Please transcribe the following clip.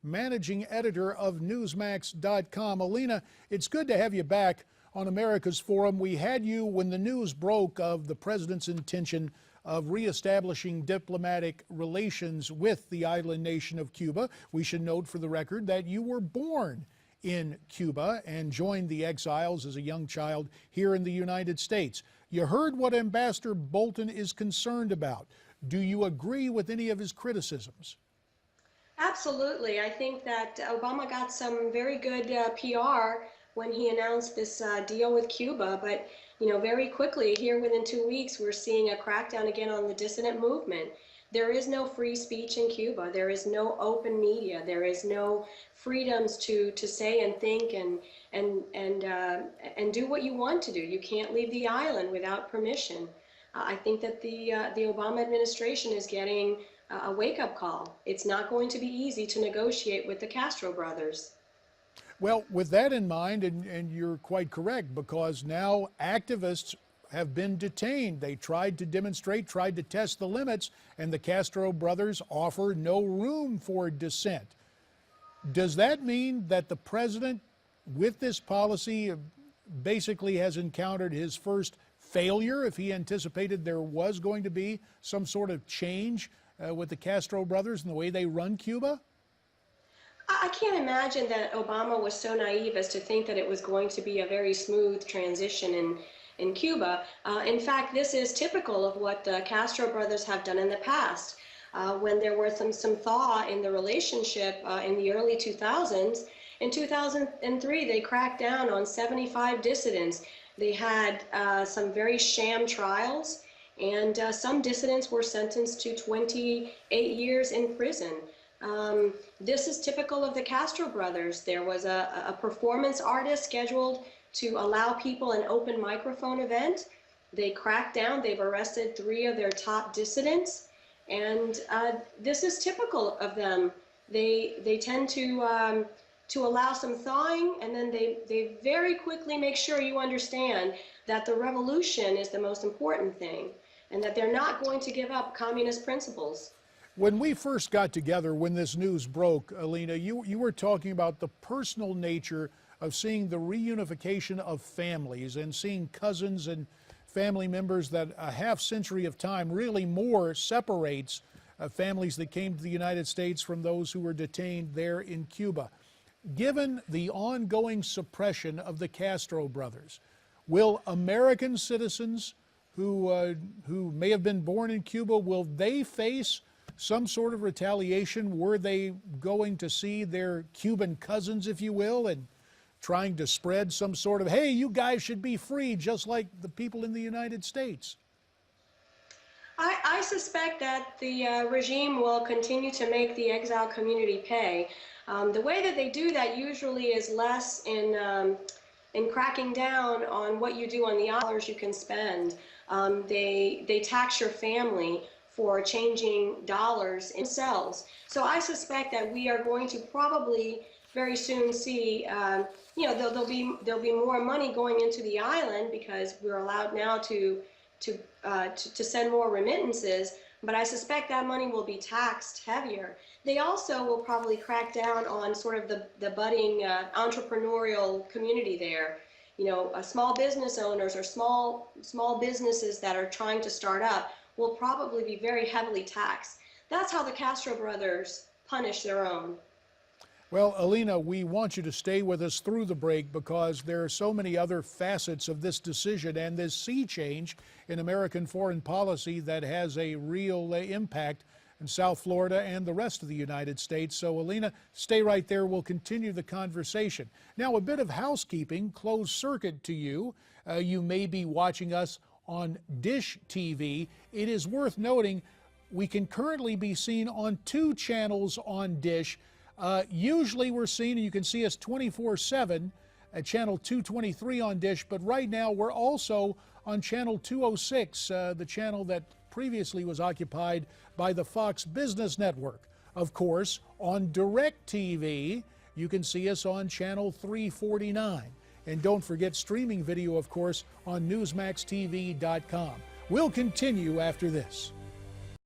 managing editor of Newsmax.com. Alina, it's good to have you back on America's Forum. We had you when the news broke of the president's intention of reestablishing diplomatic relations with the island nation of Cuba. We should note for the record that you were born in Cuba and joined the exiles as a young child here in the United States. You heard what Ambassador Bolton is concerned about. Do you agree with any of his criticisms? Absolutely. I think that Obama got some very good PR when he announced this deal with Cuba, but very quickly here within 2 weeks, we're seeing a crackdown again on the dissident movement. There is no free speech in Cuba. There is no open media. There is no freedoms to say and think and do what you want to do. You can't leave the island without permission. I think that the Obama administration is getting a wake-up call. It's not going to be easy to negotiate with the Castro brothers. Well, with that in mind, and you're quite correct, because now activists have been detained. They tried to demonstrate, tried to test the limits, and the Castro brothers offer no room for dissent. Does that mean that the president, with this policy, basically has encountered his first failure if he anticipated there was going to be some sort of change with the Castro brothers and the way they run Cuba? I can't imagine that Obama was so naive as to think that it was going to be a very smooth transition in Cuba. In fact, this is typical of what the Castro brothers have done in the past. When there were some thaw in the relationship in the early 2000s, in 2003 they cracked down on 75 dissidents. They had some very sham trials, and some dissidents were sentenced to 28 years in prison. This is typical of the Castro brothers. There was a performance artist scheduled to allow people an open microphone event. They cracked down. They've arrested 3 of their top dissidents, and this is typical of them. They tend to allow some thawing, and then they very quickly make sure you understand that the revolution is the most important thing, and that they're not going to give up communist principles. When we first got together, when this news broke, Alina, you were talking about the personal nature of seeing the reunification of families and seeing cousins and family members that a half century of time, really more, separates families that came to the United States from those who were detained there in Cuba. Given the ongoing suppression of the Castro brothers, will American citizens who may have been born in Cuba, will they face some sort of retaliation? Were they going to see their Cuban cousins, if you will, and trying to spread some sort of, hey, you guys should be free just like the people in the United States? I suspect that the regime will continue to make the exile community pay. The way that they do that usually is less in cracking down on what you do on the dollars you can spend. They tax your family for changing dollars in cells. So I suspect that we are going to probably very soon see, there'll be more money going into the island because we're allowed now to send more remittances. But I suspect that money will be taxed heavier. They also will probably crack down on sort of the budding entrepreneurial community there. Small business owners or small businesses that are trying to start up will probably be very heavily taxed. That's how the Castro brothers punish their own. Well, Alina, we want you to stay with us through the break because there are so many other facets of this decision and this sea change in American foreign policy that has a real impact in South Florida and the rest of the United States. So, Alina, stay right there. We'll continue the conversation. Now, a bit of housekeeping, closed circuit to you. You may be watching us on Dish TV. It is worth noting we can currently be seen on 2 channels on Dish. Usually we're seen, and you can see us 24/7 at channel 223 on Dish, but right now we're also on channel 206, the channel that previously was occupied by the Fox Business Network. Of course, on DirecTV, you can see us on channel 349. And don't forget streaming video, of course, on NewsmaxTV.com. We'll continue after this.